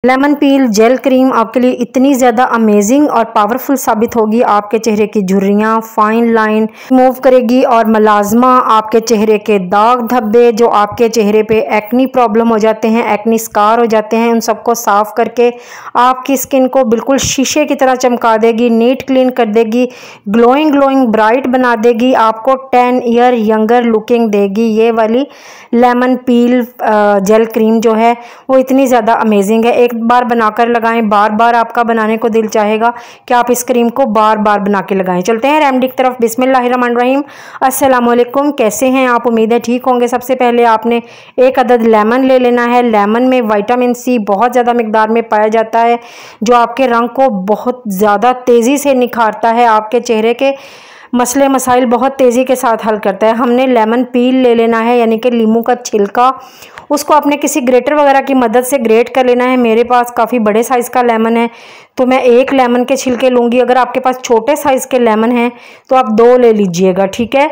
Lemon पील gel cream आपके लिए इतनी ज़्यादा अमेजिंग और पावरफुल साबित होगी। आपके चेहरे की झुर्रियाँ, फाइन लाइन रिमूव करेगी और मलाजमा, आपके चेहरे के दाग धब्बे, जो आपके चेहरे पे एक्नी प्रॉब्लम हो जाते हैं, एक्नी स्कार हो जाते हैं, उन सबको साफ़ करके आपकी स्किन को बिल्कुल शीशे की तरह चमका देगी, नीट क्लीन कर देगी, ग्लोइंग ब्राइट बना देगी, आपको 10 ईयर यंगर लुकिंग देगी। ये वाली लेमन पील जेल क्रीम जो है वो इतनी ज़्यादा अमेजिंग है। एक बार बनाकर लगाएं, बार बार आपका बनाने को दिल चाहेगा कि आप इस क्रीम को बार बार बना के लगाएं। चलते हैं रेमेडी की तरफ। बिस्मिल्लाहिर्रहमानिर्रहीम। अस्सलाम वालेकुम, कैसे हैं आप? उम्मीद है ठीक होंगे। सबसे पहले आपने एक अदद लेमन ले लेना है। लेमन में विटामिन सी बहुत ज़्यादा मिकदार में पाया जाता है, जो आपके रंग को बहुत ज़्यादा तेज़ी से निखारता है, आपके चेहरे के मसले मसाइल बहुत तेज़ी के साथ हल करता है। हमने लेमन पील ले लेना है, यानी कि लीमू का छिलका, उसको आपने किसी ग्रेटर वगैरह की मदद से ग्रेट कर लेना है। मेरे पास काफ़ी बड़े साइज़ का लेमन है तो मैं एक लेमन के छिलके लूँगी। अगर आपके पास छोटे साइज़ के लेमन हैं तो आप 2 ले लीजिएगा, ठीक है,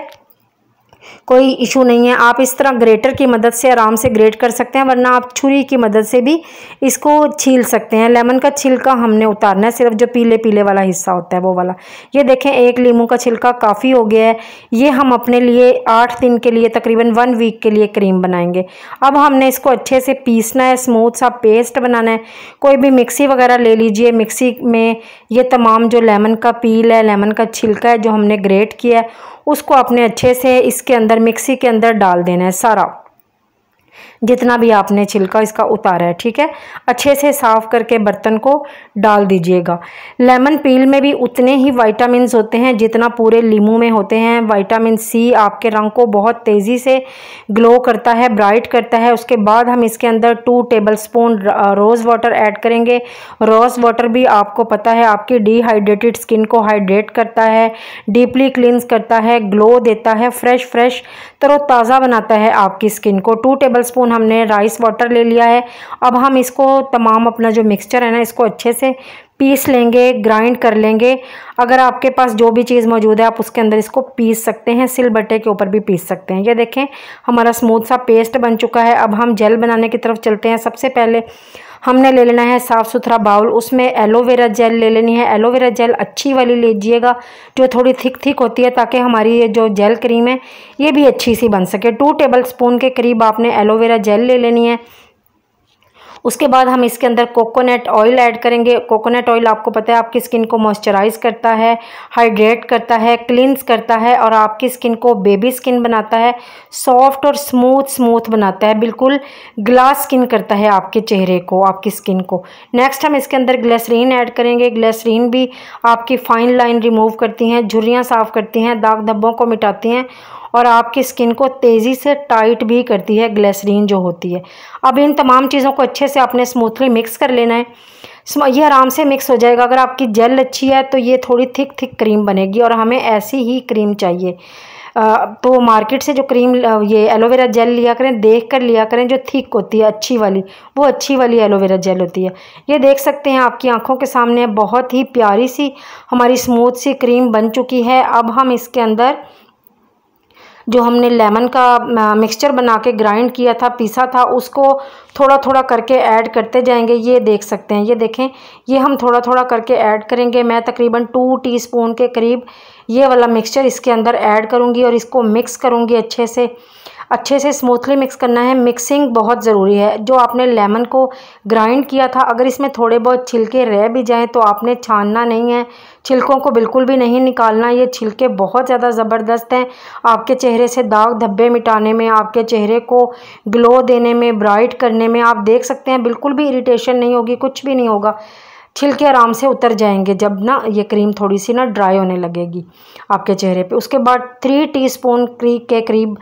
कोई इशू नहीं है। आप इस तरह ग्रेटर की मदद से आराम से ग्रेट कर सकते हैं, वरना आप छुरी की मदद से भी इसको छील सकते हैं। लेमन का छिलका हमने उतारना है, सिर्फ जो पीले पीले वाला हिस्सा होता है वो वाला। ये देखें, एक लीमू का छिलका काफ़ी हो गया है। ये हम अपने लिए 8 दिन के लिए, तकरीबन 1 वीक के लिए क्रीम बनाएंगे। अब हमने इसको अच्छे से पीसना है, स्मूथ सा पेस्ट बनाना है। कोई भी मिक्सी वगैरह ले लीजिए। मिक्सी में ये तमाम जो लेमन का पील है, लेमन का छिलका है जो हमने ग्रेट किया है, उसको आपने अच्छे से इसके अंदर, मिक्सी के अंदर डाल देना है, सारा जितना भी आपने छिलका इसका उतारा है, ठीक है। अच्छे से साफ़ करके बर्तन को डाल दीजिएगा। लेमन पील में भी उतने ही विटामिन्स होते हैं जितना पूरे लीमू में होते हैं। विटामिन सी आपके रंग को बहुत तेज़ी से ग्लो करता है, ब्राइट करता है। उसके बाद हम इसके अंदर 2 टेबलस्पून रोज़ वाटर ऐड करेंगे। रोज़ वाटर भी आपको पता है आपकी डिहाइड्रेटेड स्किन को हाइड्रेट करता है, डीपली क्लींस करता है, ग्लो देता है, फ्रेश तरोताज़ा बनाता है आपकी स्किन को। 2 टेबलस्पून हमने राइस वाटर ले लिया है। अब हम इसको तमाम अपना जो मिक्सचर है ना, इसको अच्छे से पीस लेंगे, ग्राइंड कर लेंगे। अगर आपके पास जो भी चीज़ मौजूद है आप उसके अंदर इसको पीस सकते हैं, सिलबट्टे के ऊपर भी पीस सकते हैं। ये देखें, हमारा स्मूथ सा पेस्ट बन चुका है। अब हम जेल बनाने की तरफ चलते हैं। सबसे पहले हमने ले लेना है साफ़ सुथरा बाउल, उसमें एलोवेरा जेल ले लेनी है। एलोवेरा जेल अच्छी वाली लीजिएगा जो थोड़ी थिक होती है, ताकि हमारी ये जो जेल क्रीम है ये भी अच्छी सी बन सके। 2 टेबलस्पून के करीब आपने एलोवेरा जेल ले लेनी है। उसके बाद हम इसके अंदर कोकोनट ऑयल ऐड करेंगे। कोकोनट ऑयल आपको पता है आपकी स्किन को मॉइस्चराइज करता है, हाइड्रेट करता है, क्लींस करता है और आपकी स्किन को बेबी स्किन बनाता है, सॉफ्ट और स्मूथ बनाता है, बिल्कुल ग्लास स्किन करता है आपके चेहरे को, आपकी स्किन को। नेक्स्ट हम इसके अंदर ग्लिसरीन ऐड करेंगे। ग्लिसरीन भी आपकी फाइन लाइन रिमूव करती हैं, झुर्रियाँ साफ़ करती हैं, दाग धब्बों को मिटाती हैं और आपकी स्किन को तेज़ी से टाइट भी करती है ग्लिसरीन जो होती है। अब इन तमाम चीज़ों को अच्छे से आपने स्मूथली मिक्स कर लेना है। ये आराम से मिक्स हो जाएगा। अगर आपकी जेल अच्छी है तो ये थोड़ी थिक क्रीम बनेगी और हमें ऐसी ही क्रीम चाहिए। तो मार्केट से जो क्रीम, ये एलोवेरा जेल लिया करें, देख कर लिया करें, जो थिक होती है अच्छी वाली, वो अच्छी वाली एलोवेरा जेल होती है। ये देख सकते हैं आपकी आंखों के सामने बहुत ही प्यारी सी हमारी स्मूथ सी क्रीम बन चुकी है। अब हम इसके अंदर जो हमने लेमन का मिक्सचर बना के ग्राइंड किया था, पीसा था, उसको थोड़ा थोड़ा करके ऐड करते जाएंगे। ये देख सकते हैं, ये देखें, ये हम थोड़ा थोड़ा करके ऐड करेंगे। मैं तकरीबन 2 टीस्पून के करीब ये वाला मिक्सचर इसके अंदर ऐड करूँगी और इसको मिक्स करूँगी अच्छे से स्मूथली मिक्स करना है। मिक्सिंग बहुत ज़रूरी है। जो आपने लेमन को ग्राइंड किया था, अगर इसमें थोड़े बहुत छिलके रह भी जाएं तो आपने छानना नहीं है, छिलकों को बिल्कुल भी नहीं निकालना। ये छिलके बहुत ज़्यादा ज़बरदस्त हैं आपके चेहरे से दाग धब्बे मिटाने में, आपके चेहरे को ग्लो देने में, ब्राइट करने में। आप देख सकते हैं बिल्कुल भी इरिटेशन नहीं होगी, कुछ भी नहीं होगा, छिलके आराम से उतर जाएंगे जब ना ये क्रीम थोड़ी सी ना ड्राई होने लगेगी आपके चेहरे पे। उसके बाद 3 टीस्पून के करीब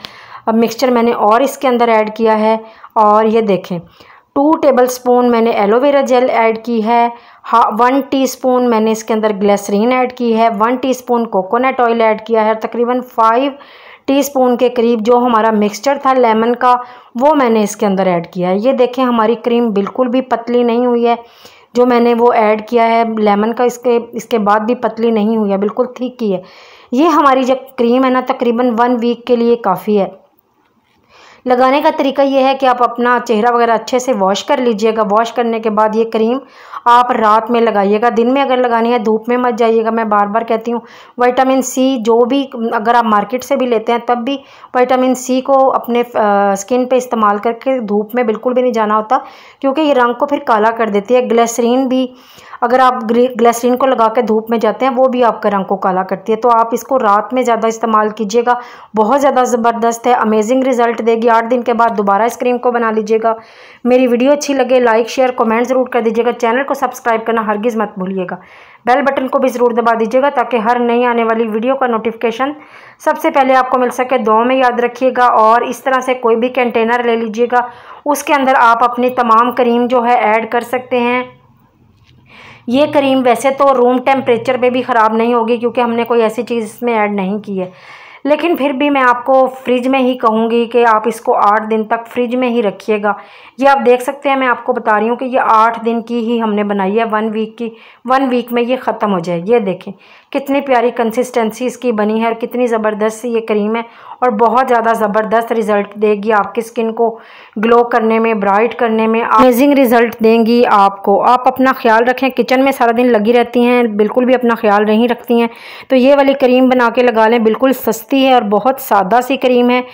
अब मिक्सचर मैंने और इसके अंदर ऐड किया है। और ये देखें, 2 टेबलस्पून मैंने एलोवेरा जेल ऐड की है, 1 टीस्पून मैंने इसके अंदर ग्लिसरीन ऐड की है, 1 टीस्पून कोकोनट ऑयल ऐड किया है, तकरीबन 5 टीस्पून के करीब जो हमारा मिक्सचर था लेमन का वो मैंने इसके अंदर ऐड किया है। ये देखें, हमारी क्रीम बिल्कुल भी पतली नहीं हुई है। जो मैंने वो ऐड किया है लेमन का, इसके बाद भी पतली नहीं हुई है, बिल्कुल थिक ही है। ये हमारी जो क्रीम है ना, तकरीबन 1 वीक के लिए काफ़ी है। लगाने का तरीका ये है कि आप अपना चेहरा वगैरह अच्छे से वॉश कर लीजिएगा। वॉश करने के बाद ये क्रीम आप रात में लगाइएगा। दिन में अगर लगानी है धूप में मत जाइएगा। मैं बार बार कहती हूँ विटामिन सी जो भी अगर आप मार्केट से भी लेते हैं तब भी विटामिन सी को अपने स्किन पे इस्तेमाल करके धूप में बिल्कुल भी नहीं जाना होता, क्योंकि ये रंग को फिर काला कर देती है। ग्लिसरीन भी अगर आप ग्लिसरीन को लगा के धूप में जाते हैं वो भी आपका रंग को काला करती है। तो आप इसको रात में ज़्यादा इस्तेमाल कीजिएगा। बहुत ज़्यादा ज़बरदस्त है, अमेजिंग रिजल्ट देगी। 8 दिन के बाद दोबारा इस क्रीम को बना लीजिएगा। मेरी वीडियो अच्छी लगे लाइक शेयर कमेंट ज़रूर कर दीजिएगा। चैनल को सब्सक्राइब करना हरगिज़ मत भूलिएगा। बेल बटन को भी ज़रूर दबा दीजिएगा ताकि हर नई आने वाली वीडियो का नोटिफिकेशन सबसे पहले आपको मिल सके। दुआ में याद रखिएगा। और इस तरह से कोई भी कंटेनर ले लीजिएगा, उसके अंदर आप अपनी तमाम क्रीम जो है ऐड कर सकते हैं। ये क्रीम वैसे तो रूम टेम्परेचर पे भी ख़राब नहीं होगी, क्योंकि हमने कोई ऐसी चीज़ इसमें ऐड नहीं की है, लेकिन फिर भी मैं आपको फ्रिज में ही कहूँगी कि आप इसको 8 दिन तक फ्रिज में ही रखिएगा। ये आप देख सकते हैं, मैं आपको बता रही हूँ कि ये 8 दिन की ही हमने बनाई है, 1 वीक की। 1 वीक में ये ख़त्म हो जाएगी। ये देखें कितनी प्यारी कंसिस्टेंसी इसकी बनी है और कितनी ज़बरदस्त ये क्रीम है, और बहुत ज़्यादा ज़बरदस्त रिज़ल्ट देगी आपकी स्किन को ग्लो करने में, ब्राइट करने में, अमेजिंग रिज़ल्ट देंगी आपको। आप अपना ख्याल रखें, किचन में सारा दिन लगी रहती हैं, बिल्कुल भी अपना ख्याल नहीं रखती हैं, तो ये वाली क्रीम बना के लगा लें। बिल्कुल सस्ती है और बहुत सादा सी क्रीम है।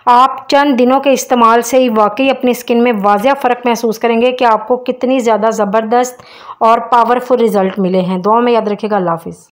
आप चंद दिनों के इस्तेमाल से ही वाकई अपनी स्किन में वाज़िया फ़र्क महसूस करेंगे कि आपको कितनी ज़्यादा ज़बरदस्त और पावरफुल रिज़ल्ट मिले हैं। दुआ में याद रखिएगा। अल्लाह हाफ़िज़।